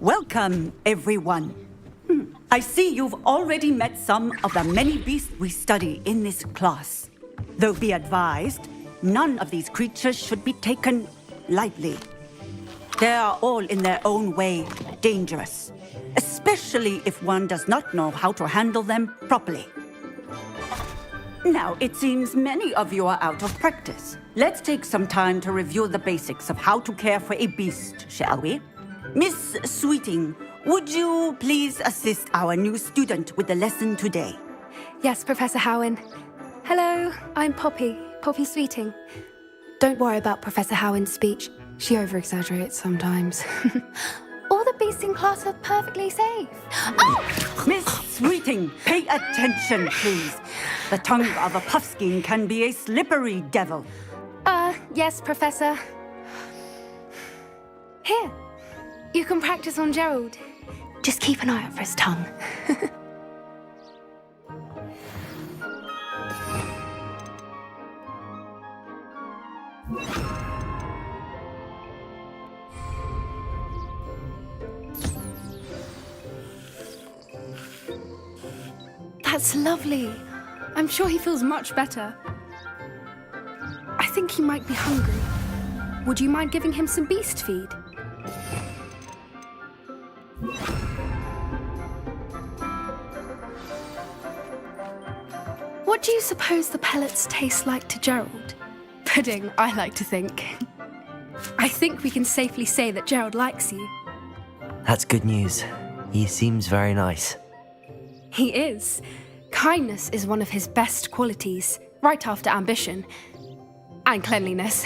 Welcome, everyone. I see you've already met some of the many beasts we study in this class. Though be advised, none of these creatures should be taken lightly. They are all in their own way dangerous, especially if one does not know how to handle them properly. Now, it seems many of you are out of practice. Let's take some time to review the basics of how to care for a beast, shall we? Miss Sweeting, would you please assist our new student with the lesson today? Yes, Professor Howen. Hello, I'm Poppy Sweeting. Don't worry about Professor Howen's speech. She over-exaggerates sometimes. All the beasts in class are perfectly safe. Oh! Miss Sweeting, pay attention, please. The tongue of a puffskein can be a slippery devil. Yes, Professor. Here, you can practice on Gerald. Just keep an eye out for his tongue. That's lovely. I'm sure he feels much better. I think he might be hungry. Would you mind giving him some beast feed? What do you suppose the pellets taste like to Gerald? Pudding, I like to think. I think we can safely say that Gerald likes you. That's good news. He seems very nice. He is. Kindness is one of his best qualities, right after ambition. And cleanliness.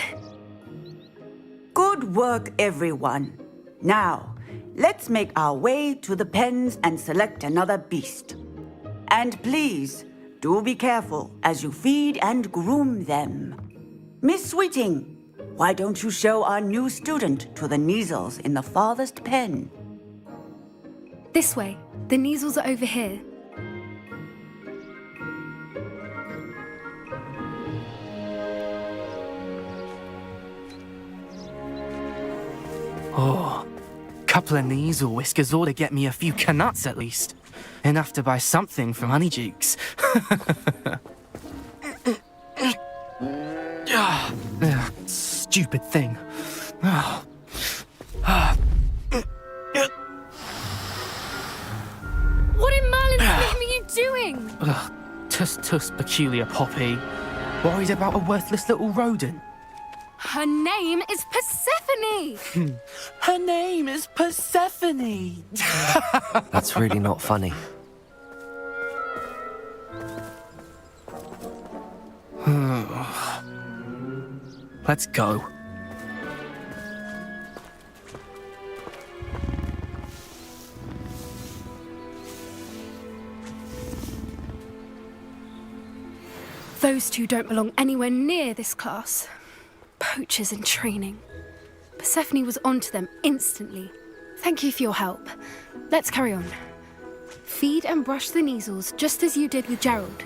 Good work, everyone. Now, let's make our way to the pens and select another beast. And please, do be careful as you feed and groom them. Miss Sweeting, why don't you show our new student to the Neasels in the farthest pen? This way. The Neasels are over here. Oh, couple of Neasel whiskers ought to get me a few canuts at least. Enough to buy something from Honeydukes. Stupid thing. What in Merlin's name are you doing? Tuss, peculiar Poppy. Worried about a worthless little rodent. Her name is Persephone! Her name is Persephone! That's really not funny. Let's go. Those two don't belong anywhere near this class. Poachers in training. Persephone was onto them instantly. Thank you for your help. Let's carry on. Feed and brush the Neasels just as you did with Gerald.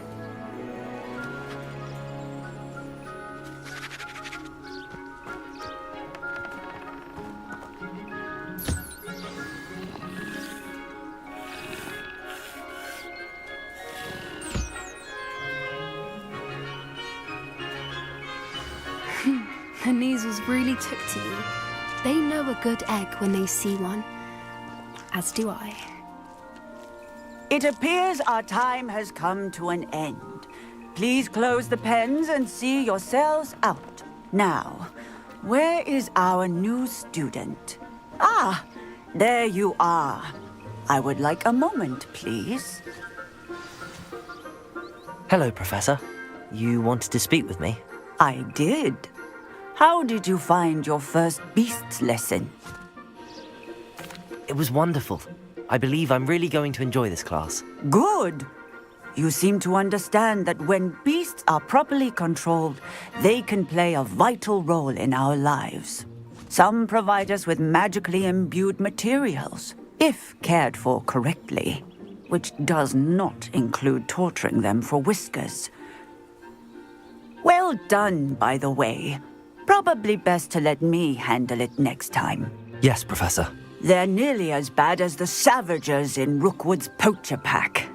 The Neasels really took to you. They know a good egg when they see one. As do I. It appears our time has come to an end. Please close the pens and see yourselves out. Now, where is our new student? Ah, there you are. I would like a moment, please. Hello, Professor. You wanted to speak with me? I did. How did you find your first beasts lesson? It was wonderful. I believe I'm really going to enjoy this class. Good. You seem to understand that when beasts are properly controlled, they can play a vital role in our lives. Some provide us with magically imbued materials, if cared for correctly, which does not include torturing them for whiskers. Well done, by the way. Probably best to let me handle it next time. Yes, Professor. They're nearly as bad as the Savagers in Rookwood's poacher pack.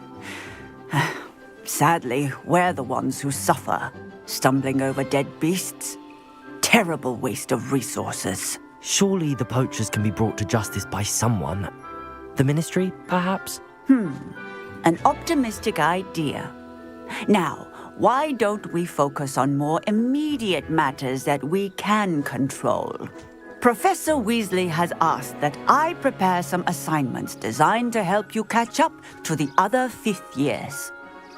Sadly, we're the ones who suffer, stumbling over dead beasts. Terrible waste of resources. Surely the poachers can be brought to justice by someone. The Ministry, perhaps? An optimistic idea. Now, why don't we focus on more immediate matters that we can control? Professor Weasley has asked that I prepare some assignments designed to help you catch up to the other fifth years.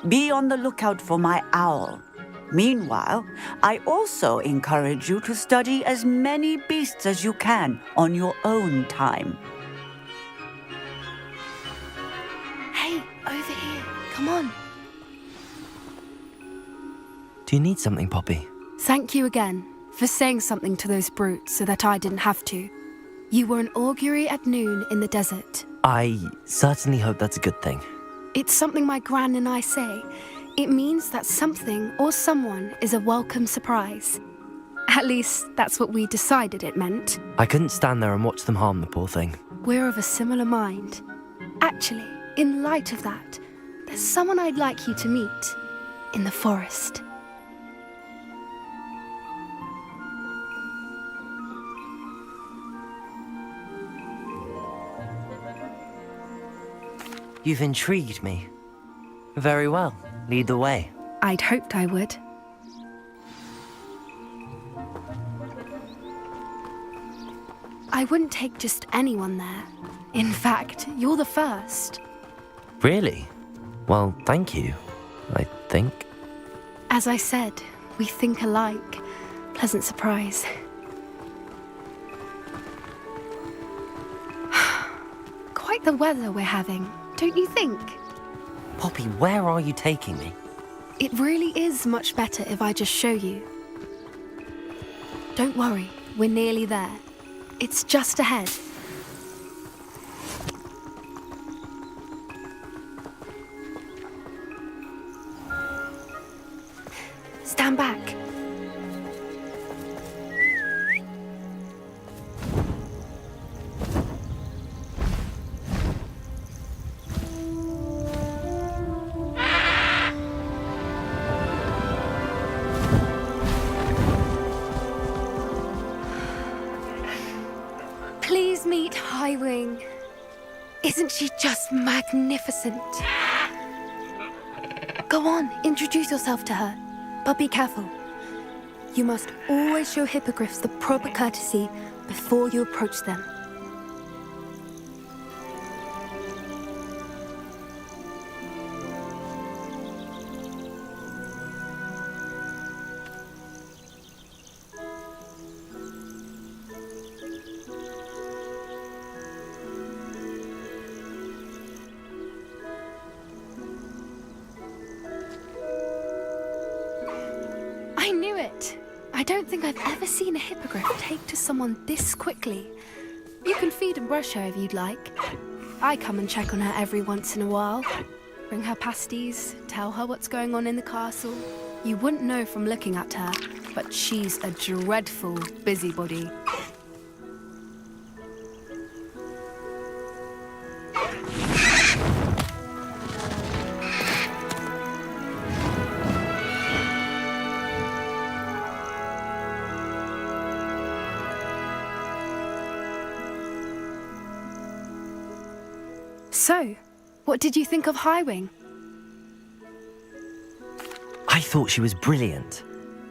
Be on the lookout for my owl. Meanwhile, I also encourage you to study as many beasts as you can on your own time. Hey, over here. Come on. Do you need something, Poppy? Thank you again for saying something to those brutes so that I didn't have to. You were an augury at noon in the desert. I certainly hope that's a good thing. It's something my gran and I say. It means that something or someone is a welcome surprise. At least, that's what we decided it meant. I couldn't stand there and watch them harm the poor thing. We're of a similar mind. Actually, in light of that, there's someone I'd like you to meet in the forest. You've intrigued me. Very well. Lead the way. I'd hoped I would. I wouldn't take just anyone there. In fact, you're the first. Really? Well, thank you, I think. As I said, we think alike. Pleasant surprise. Quite the weather we're having, don't you think? Poppy, where are you taking me? It really is much better if I just show you. Don't worry, we're nearly there. It's just ahead. Stand back. Please meet Highwing. Isn't she just magnificent? Go on, introduce yourself to her. But be careful. You must always show hippogriffs the proper courtesy before you approach them. I knew it! I don't think I've ever seen a hippogriff take to someone this quickly. You can feed and brush her if you'd like. I come and check on her every once in a while. Bring her pasties, tell her what's going on in the castle. You wouldn't know from looking at her, but she's a dreadful busybody. So, what did you think of Highwing? I thought she was brilliant.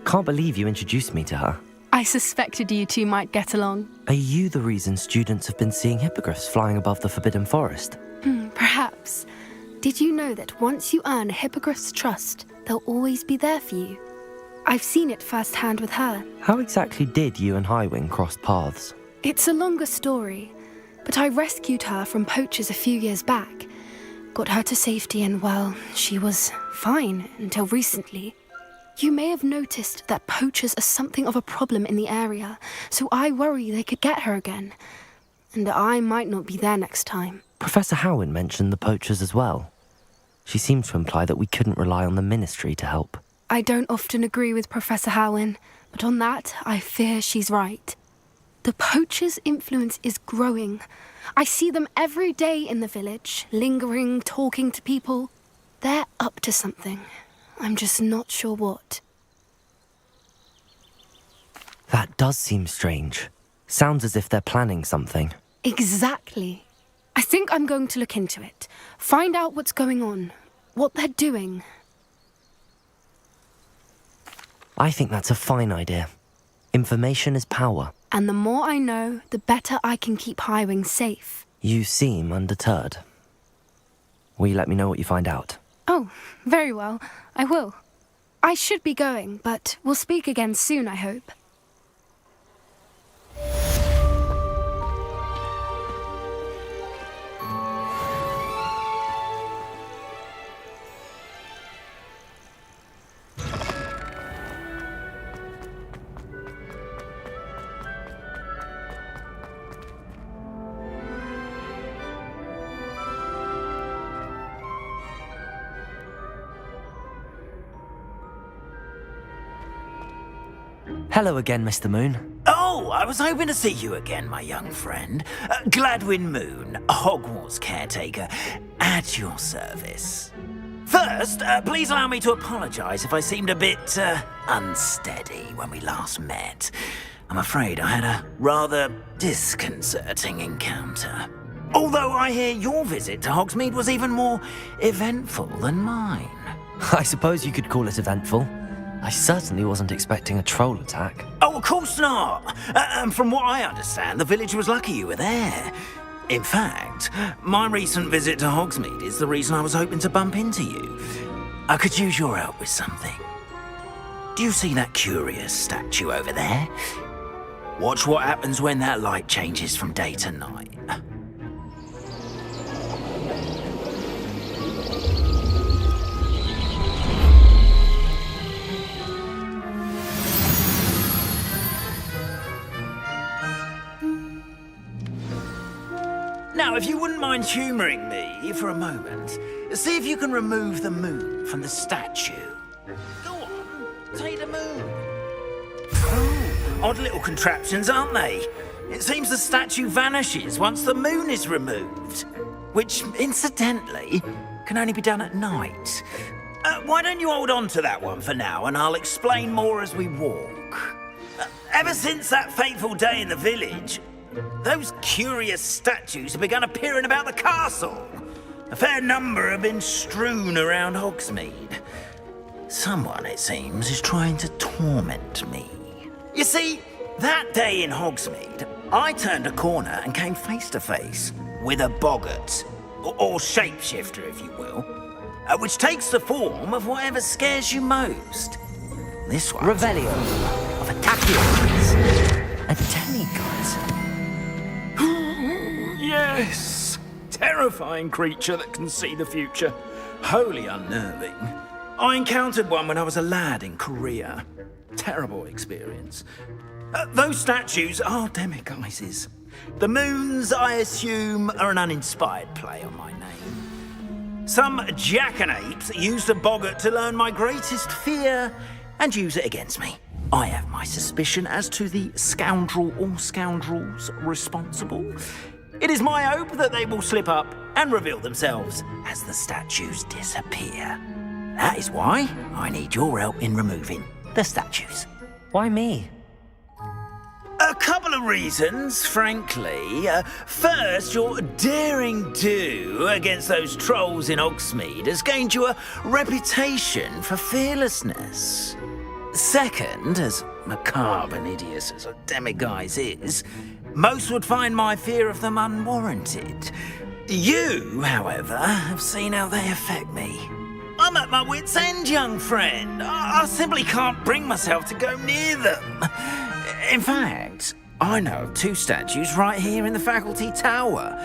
Can't believe you introduced me to her. I suspected you two might get along. Are you the reason students have been seeing hippogriffs flying above the Forbidden Forest? Perhaps. Did you know that once you earn a hippogriff's trust, they'll always be there for you? I've seen it firsthand with her. How exactly did you and Highwing cross paths? It's a longer story, but I rescued her from poachers a few years back. Got her to safety and, well, she was fine until recently. You may have noticed that poachers are something of a problem in the area, so I worry they could get her again. And I might not be there next time. Professor Howin mentioned the poachers as well. She seemed to imply that we couldn't rely on the Ministry to help. I don't often agree with Professor Howin, but on that, I fear she's right. The poachers' influence is growing. I see them every day in the village, lingering, talking to people. They're up to something. I'm just not sure what. That does seem strange. Sounds as if they're planning something. Exactly. I think I'm going to look into it. Find out what's going on. What they're doing. I think that's a fine idea. Information is power. And the more I know, the better I can keep Highwing safe. You seem undeterred. Will you let me know what you find out? Oh, very well. I will. I should be going, but we'll speak again soon, I hope. Hello again, Mr. Moon. Oh, I was hoping to see you again, my young friend. Gladwin Moon, Hogwarts Caretaker, at your service. First, please allow me to apologise if I seemed a bit, unsteady when we last met. I'm afraid I had a rather disconcerting encounter. Although I hear your visit to Hogsmeade was even more eventful than mine. I suppose you could call it eventful. I certainly wasn't expecting a troll attack. Oh, of course not. And from what I understand, the village was lucky you were there. In fact, my recent visit to Hogsmeade is the reason I was hoping to bump into you. I could use your help with something. Do you see that curious statue over there? Watch what happens when that light changes from day to night. Now, if you wouldn't mind humouring me for a moment, see if you can remove the moon from the statue. Go on, take the moon. Oh, odd little contraptions, aren't they? It seems the statue vanishes once the moon is removed, which, incidentally, can only be done at night. Why don't you hold on to that one for now, and I'll explain more as we walk. Ever since that fateful day in the village, those curious statues have begun appearing about the castle. A fair number have been strewn around Hogsmeade. Someone, it seems, is trying to torment me. You see, that day in Hogsmeade, I turned a corner and came face to face with a boggart, or shapeshifter, if you will, which takes the form of whatever scares you most. This one... Revelio of Attackers. A demigod. Yes! Terrifying creature that can see the future. Wholly unnerving. I encountered one when I was a lad in Korea. Terrible experience. Those statues are demiguises. The moons, I assume, are an uninspired play on my name. Some jackanapes used a boggart to learn my greatest fear and use it against me. I have my suspicion as to the scoundrel or scoundrels responsible. It is my hope that they will slip up and reveal themselves as the statues disappear. That is why I need your help in removing the statues. Why me? A couple of reasons, frankly. First, your daring do against those trolls in Hogsmeade has gained you a reputation for fearlessness. Second, as macabre and hideous as a demiguise is, most would find my fear of them unwarranted. You, however, have seen how they affect me. I'm at my wit's end, young friend. I simply can't bring myself to go near them. In fact, I know of two statues right here in the faculty tower.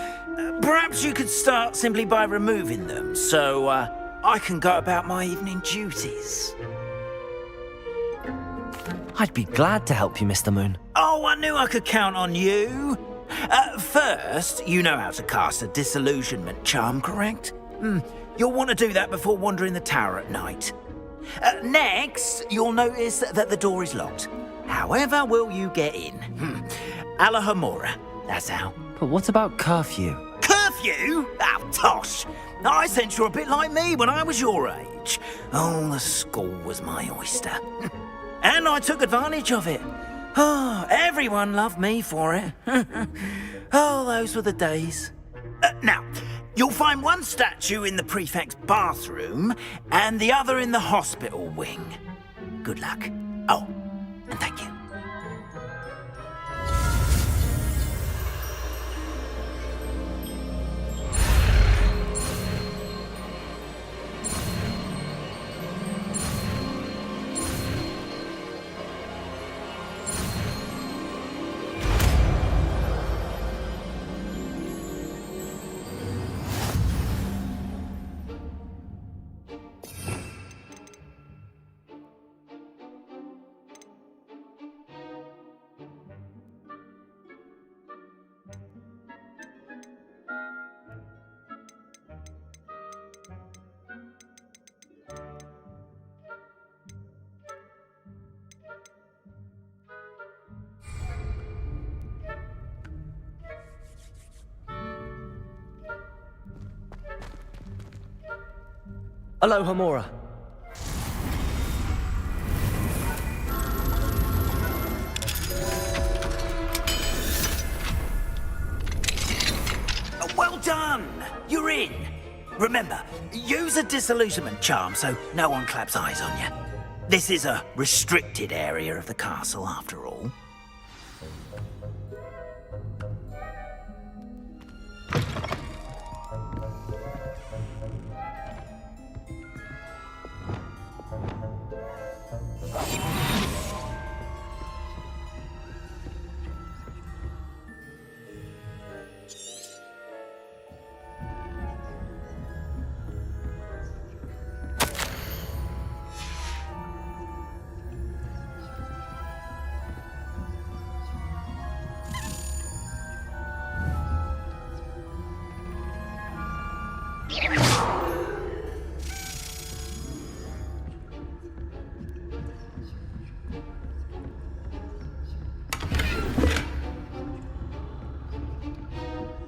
Perhaps you could start simply by removing them, so I can go about my evening duties. I'd be glad to help you, Mr. Moon. Oh, I knew I could count on you. First, you know how to cast a disillusionment charm, correct? You'll want to do that before wandering the tower at night. Next, you'll notice that the door is locked. However will you get in? Alahomora, that's how. But what about curfew? Curfew? Oh, tosh. I sense you're a bit like me when I was your age. Oh, the school was my oyster. And I took advantage of it. Oh, everyone loved me for it. Oh, those were the days. Now, you'll find one statue in the prefect's bathroom and the other in the hospital wing. Good luck. Oh, and thank you. Alohomora. Well done! You're in. Remember, use a disillusionment charm so no one claps eyes on you. This is a restricted area of the castle, after all.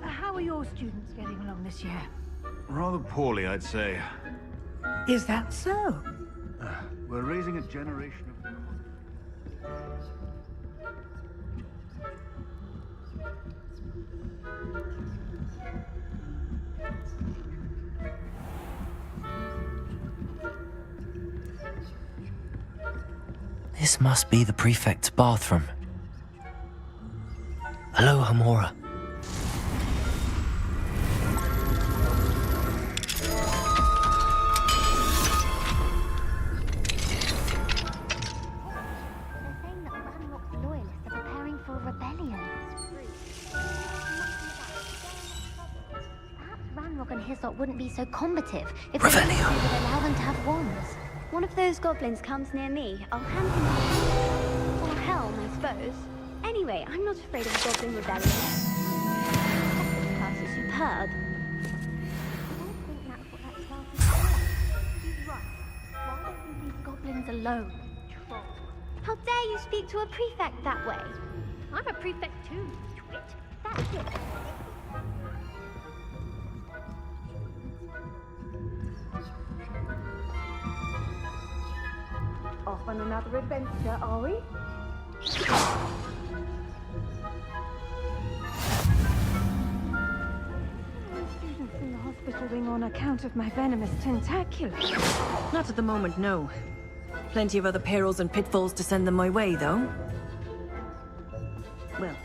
How are your students getting along this year? Rather poorly, I'd say. Is that so? We're raising a generation of... This must be the prefect's bathroom. Alohomora. They're saying that Ranrock's loyalists are preparing for a rebellion. Perhaps Ranrock and Hyssop wouldn't be so combative if they would allow them to have wands. One of those goblins comes near me, I'll hand him my... or Helm, I suppose. Anyway, I'm not afraid of a goblin rebellion. This class is superb. I don't think that's what that class is for. She's right. Why don't we leave goblins alone? Troll. How dare you speak to a prefect that way? I'm a prefect too, twit. That's it. Off on another adventure, are we? Students in the hospital wing on account of my venomous tentaculus. Not at the moment, no. Plenty of other perils and pitfalls to send them my way, though. Well,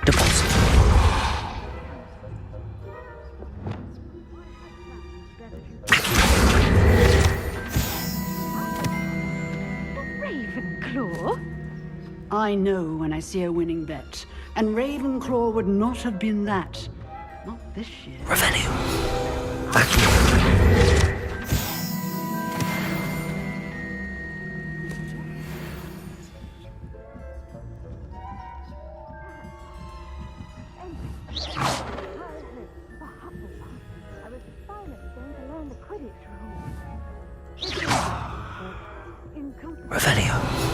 Deposit. Ravenclaw? I know when I see a winning bet, and Ravenclaw would not have been that. Not this year. Revenue. I was finally going to learn the Quidditch rules. Revelio.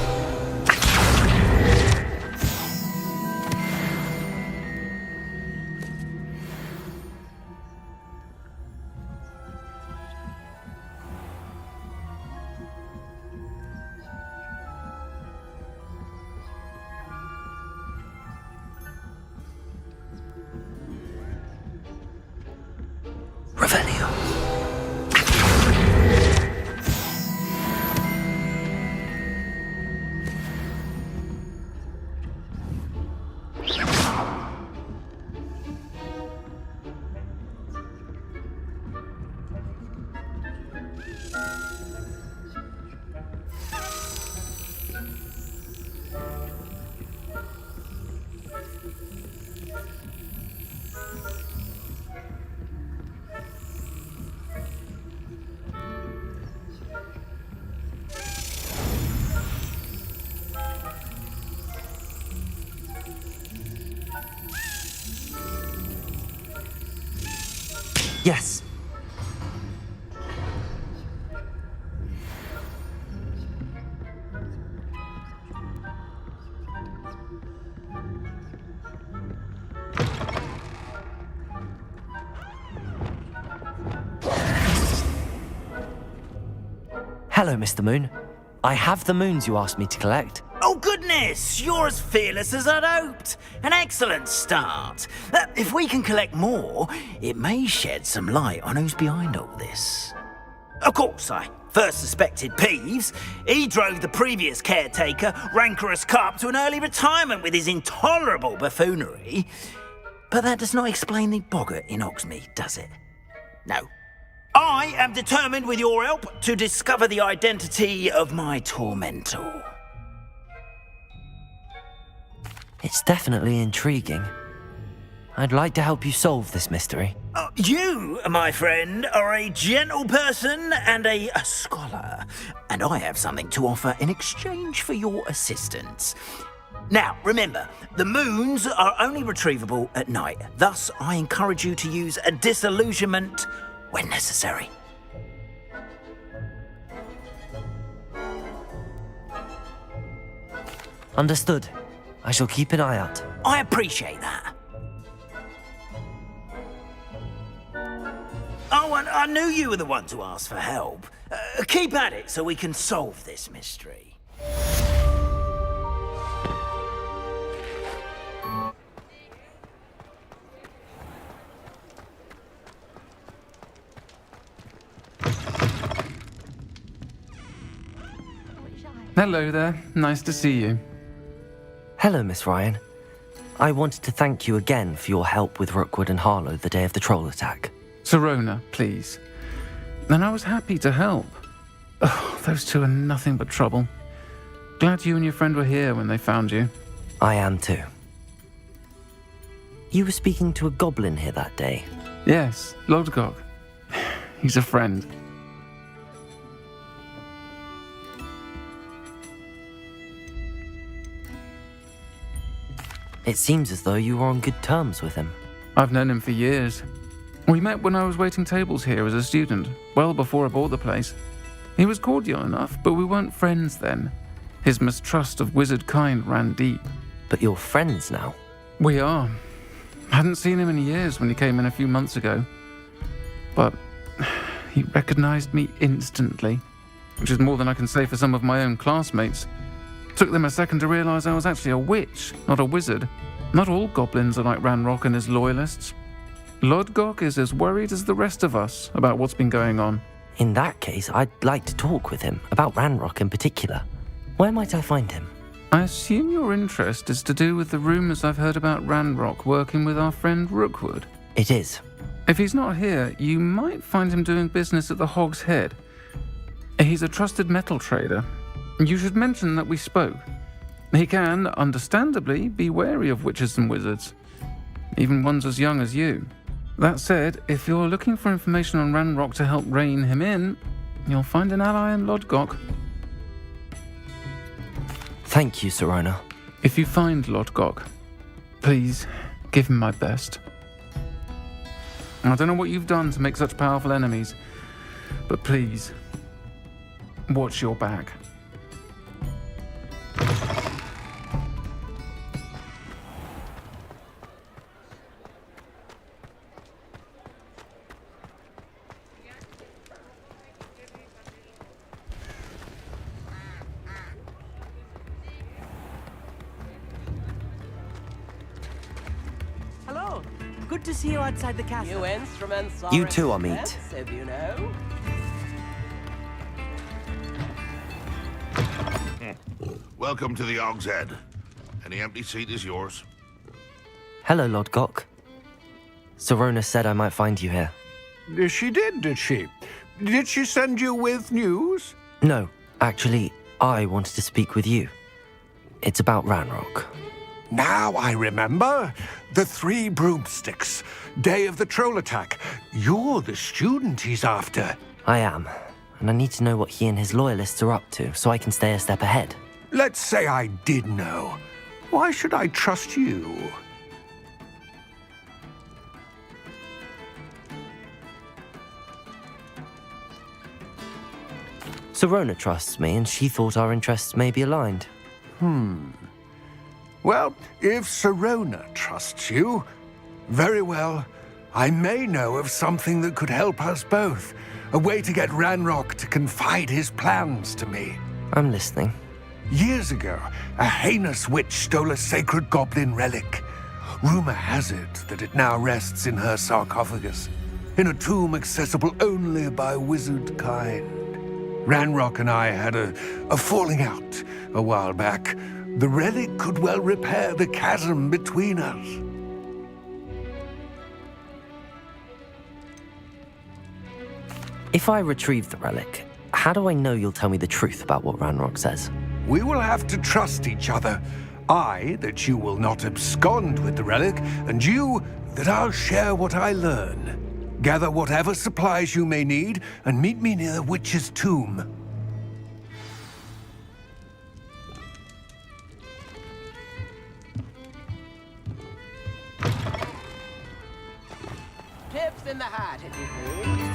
Revelio. Yes. Hello, Mr. Moon. I have the moons you asked me to collect. Oh, goodness! You're as fearless as I'd hoped. An excellent start. If we can collect more, it may shed some light on who's behind all this. Of course, I first suspected Peeves. He drove the previous caretaker, rancorous Carp, to an early retirement with his intolerable buffoonery. But that does not explain the boggart in Hogsmeade, does it? No. I am determined, with your help, to discover the identity of my tormentor. It's definitely intriguing. I'd like to help you solve this mystery. You, my friend, are a gentle person and a scholar, and I have something to offer in exchange for your assistance. Now, remember, the moons are only retrievable at night. Thus, I encourage you to use a disillusionment when necessary. Understood. I shall keep an eye out. I appreciate that. Oh, and I knew you were the one to ask for help. Keep at it so we can solve this mystery. Hello there. Nice to see you. Hello, Miss Ryan. I wanted to thank you again for your help with Rookwood and Harlow the day of the troll attack. Sirona, please. And I was happy to help. Oh, those two are nothing but trouble. Glad you and your friend were here when they found you. I am too. You were speaking to a goblin here that day. Yes, Lodgok. He's a friend. It seems as though you were on good terms with him. I've known him for years. We met when I was waiting tables here as a student, well before I bought the place. He was cordial enough, but we weren't friends then. His mistrust of wizard kind ran deep. But you're friends now? We are. Hadn't seen him in years when he came in a few months ago. But he recognized me instantly, which is more than I can say for some of my own classmates. Took them a second to realize I was actually a witch, not a wizard. Not all goblins are like Ranrock and his loyalists. Lodgok is as worried as the rest of us about what's been going on. In that case, I'd like to talk with him, about Ranrock in particular. Where might I find him? I assume your interest is to do with the rumors I've heard about Ranrock working with our friend Rookwood. It is. If he's not here, you might find him doing business at the Hog's Head. He's a trusted metal trader. You should mention that we spoke. He can, understandably, be wary of witches and wizards, even ones as young as you. That said, if you're looking for information on Ranrock to help rein him in, you'll find an ally in Lodgok. Thank you, Sirona. If you find Lodgok, please give him my best. I don't know what you've done to make such powerful enemies, but please, watch your back. good to see you outside the castle. You instruments are You too, Amit. expensive, you know. Welcome to the Og's Head. Any empty seat is yours. Hello, Lord Gok. Serona said I might find you here. She did she? Did she send you with news? No, actually, I wanted to speak with you. It's about Ranrock. Now I remember. The 3 broomsticks. Day of the troll attack. You're the student he's after. I am, and I need to know what he and his loyalists are up to so I can stay a step ahead. Let's say I did know. Why should I trust you? Serona trusts me, and she thought our interests may be aligned. Well, if Serona trusts you, very well. I may know of something that could help us both. A way to get Ranrock to confide his plans to me. I'm listening. Years ago, a heinous witch stole a sacred goblin relic. Rumor has it that it now rests in her sarcophagus, in a tomb accessible only by wizard kind. Ranrock and I had a falling out a while back. The relic could well repair the chasm between us. If I retrieve the relic, how do I know you'll tell me the truth about what Ranrock says? We will have to trust each other. I, that you will not abscond with the relic, and you, that I'll share what I learn. Gather whatever supplies you may need, and meet me near the witch's tomb. Tips in the hat, if you please.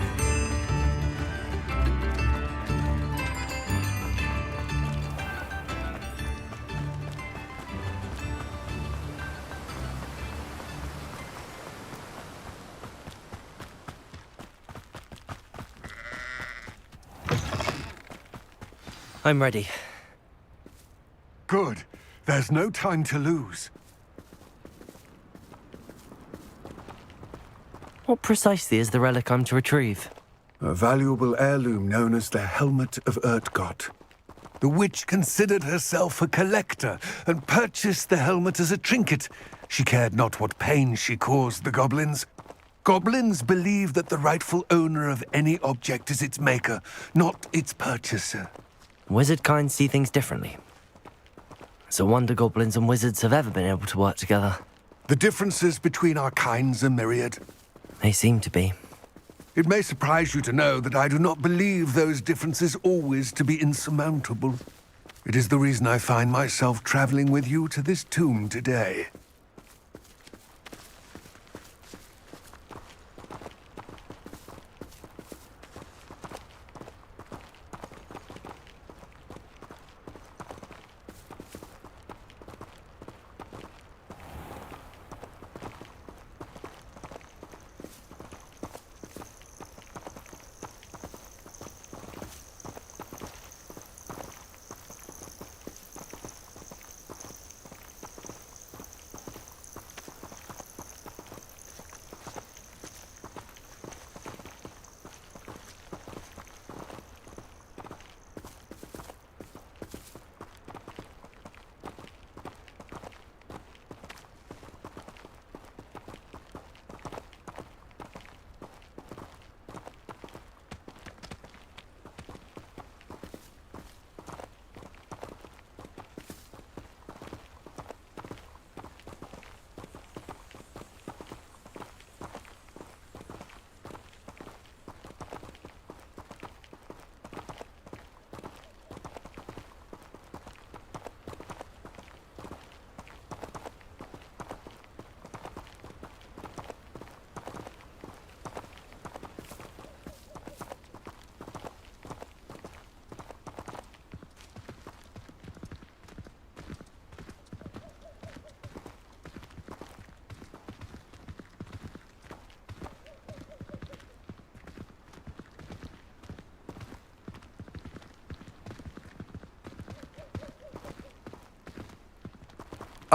I'm ready. Good. There's no time to lose. What precisely is the relic I'm to retrieve? A valuable heirloom known as the Helmet of Urtkot. The witch considered herself a collector and purchased the helmet as a trinket. She cared not what pain she caused the goblins. Goblins believe that the rightful owner of any object is its maker, not its purchaser. Wizard kind see things differently. It's a wonder goblins and wizards have ever been able to work together. The differences between our kinds are myriad. They seem to be. It may surprise you to know that I do not believe those differences always to be insurmountable. It is the reason I find myself traveling with you to this tomb today.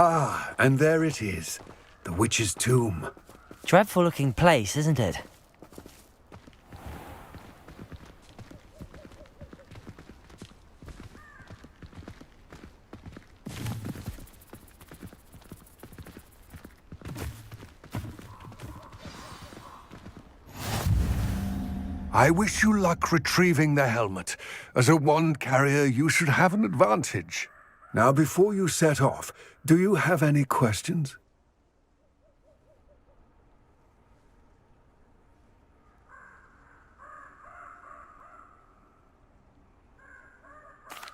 Ah, and there it is, the witch's tomb. Dreadful looking place, isn't it? I wish you luck retrieving the helmet. As a wand carrier, you should have an advantage. Now, before you set off, do you have any questions?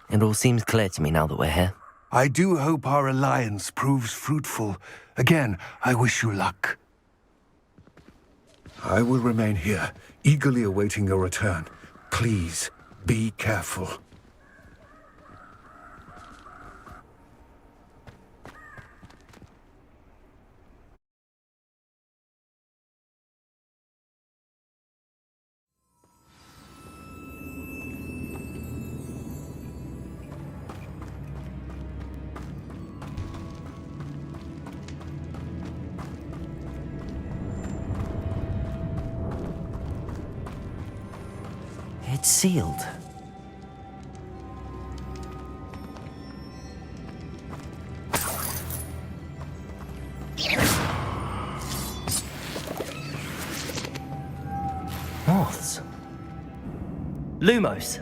It all seems clear to me now that we're here. I do hope our alliance proves fruitful. Again, I wish you luck. I will remain here, eagerly awaiting your return. Please, be careful. It's sealed. Moths. Lumos.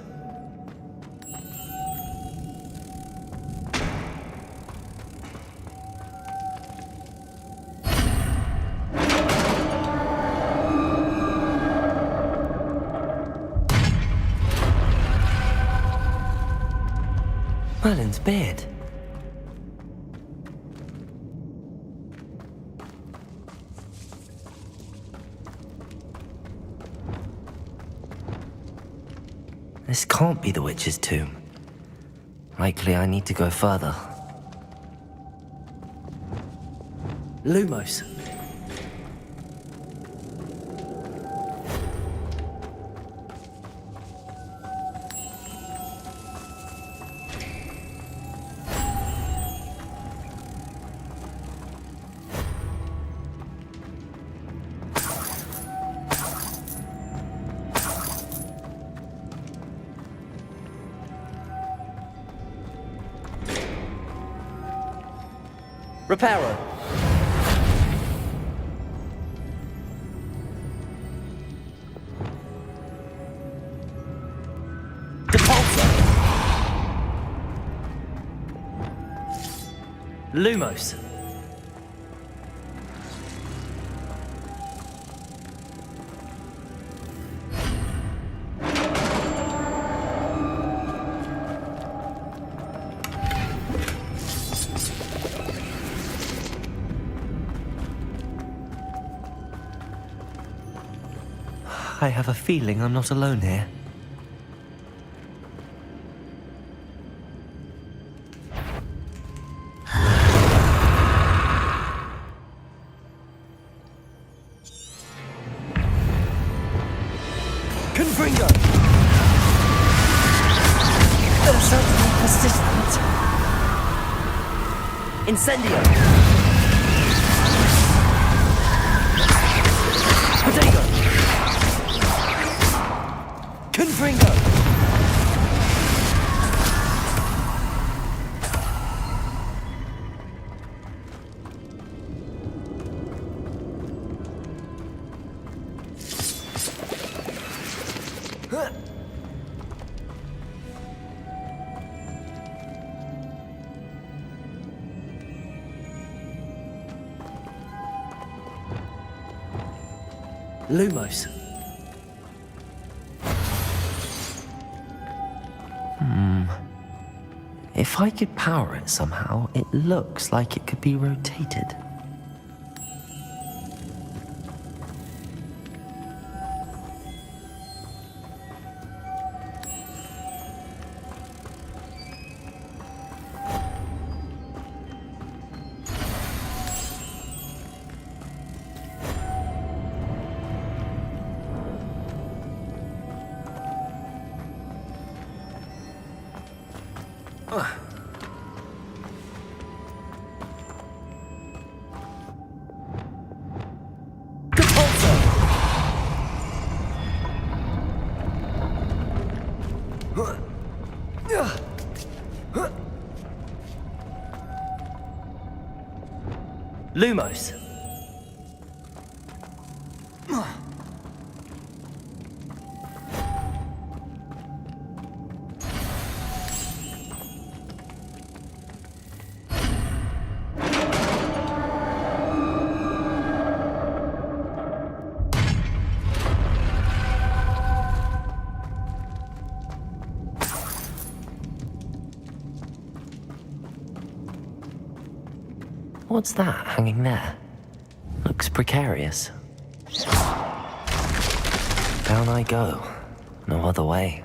Merlin's beard. This can't be the witch's tomb. Likely I need to go further. Lumos. Reparo. Depulsor. Lumos. I have a feeling I'm not alone here. Confringo! They're certainly persistent. Incendio! Potato! Confringo! Lumos. If I could power it somehow, it looks like it could be rotated. Lumos. What's that hanging there? Looks precarious. Down I go. No other way.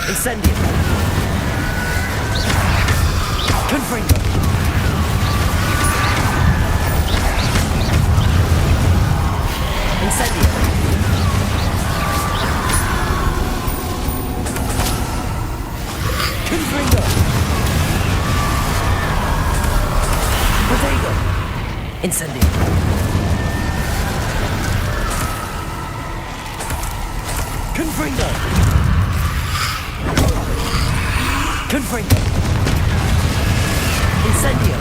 Incendio. Confringo. Incendio. Confringo. Protego. Incendio. Confringo. Confringo. Incendio.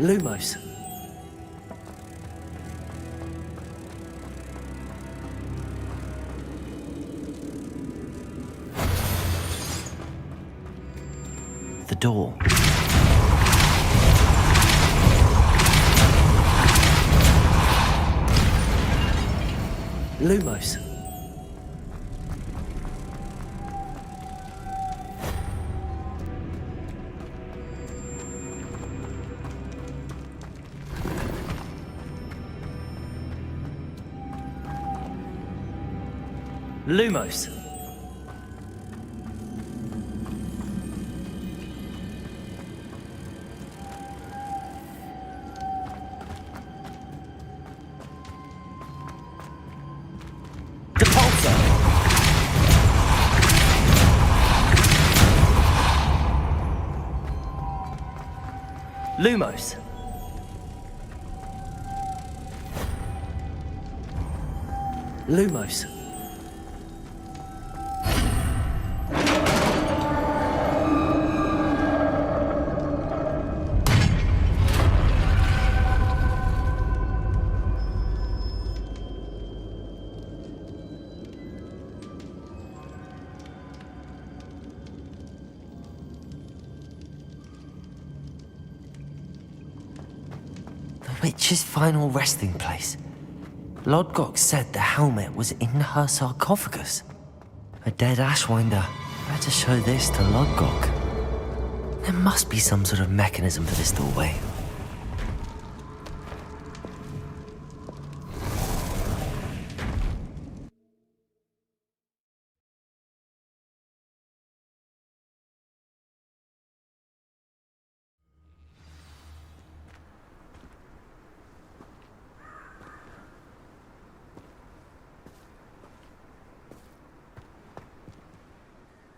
Lumos. The door. Lumos. Lumos. Lumos. Lumos. Witch's final resting place. Lodgok said the helmet was in her sarcophagus. A dead Ashwinder. Better show this to Lodgok. There must be some sort of mechanism for this doorway.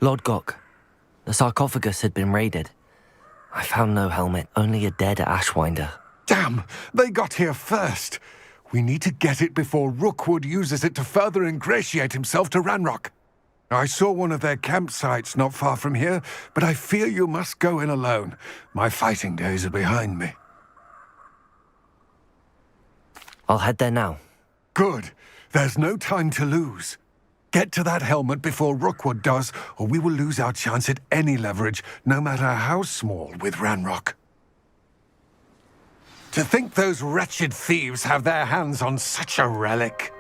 Lodgok. The sarcophagus had been raided. I found no helmet, only a dead Ashwinder. Damn! They got here first! We need to get it before Rookwood uses it to further ingratiate himself to Ranrock. I saw one of their campsites not far from here, but I fear you must go in alone. My fighting days are behind me. I'll head there now. Good. There's no time to lose. Get to that helmet before Rookwood does, or we will lose our chance at any leverage, no matter how small, with Ranrock. To think those wretched thieves have their hands on such a relic.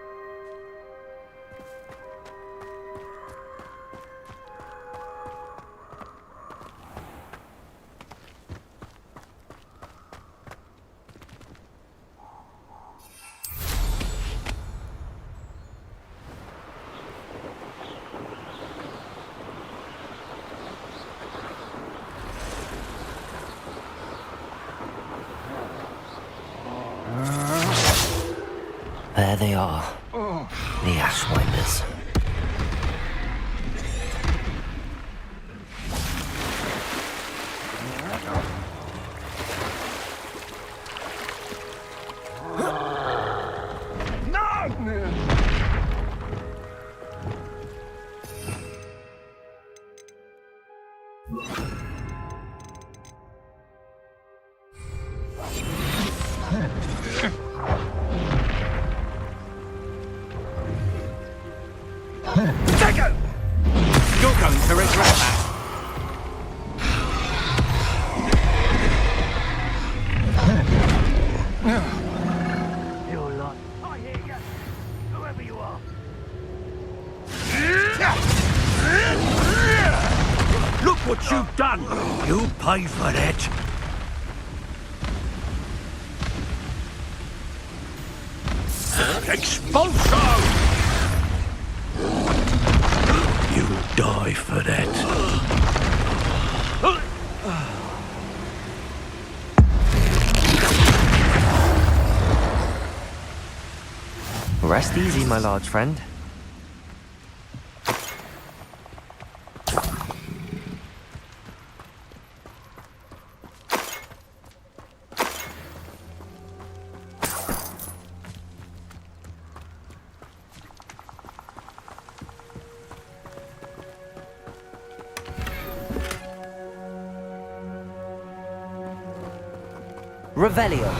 There they are, the Ashwinders. You're going to regret that. You're lot. I hear you. Whoever you are. Look what you've done. You pay for that. Expulso! You'll die for that. Rest easy, my large friend. Revelio.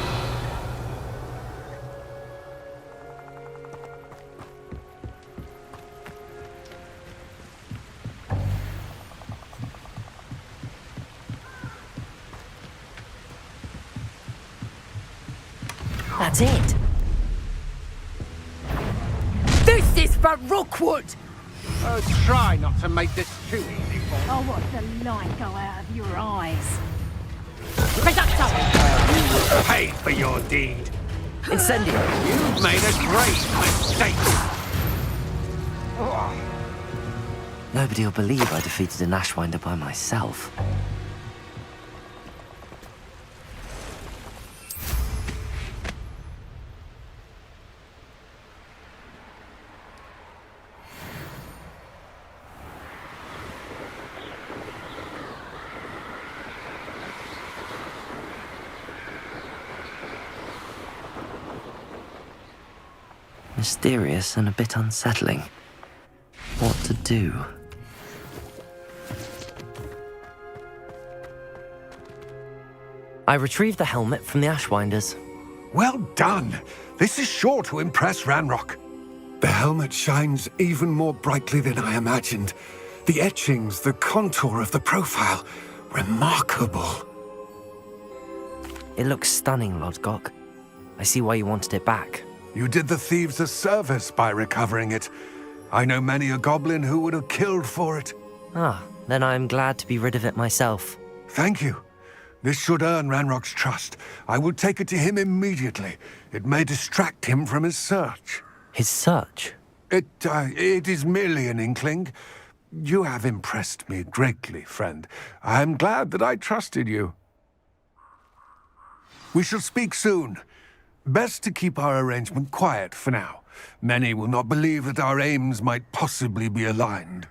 That's it. This is for Rookwood! Try not to make this too easy for you. I'll watch the light go out of your eyes. Pay for your deed. Incendio. You've made a great mistake. Nobody will believe I defeated an Ashwinder by myself. Mysterious and a bit unsettling. What to do? I retrieved the helmet from the Ashwinders. Well done! This is sure to impress Ranrock. The helmet shines even more brightly than I imagined. The etchings, the contour of the profile, remarkable. It looks stunning, Lodgok. I see why you wanted it back. You did the thieves a service by recovering it. I know many a goblin who would have killed for it. Ah, then I am glad to be rid of it myself. Thank you. This should earn Ranrock's trust. I will take it to him immediately. It may distract him from his search. His search? It is merely an inkling. You have impressed me greatly, friend. I am glad that I trusted you. We shall speak soon. Best to keep our arrangement quiet for now. Many will not believe that our aims might possibly be aligned.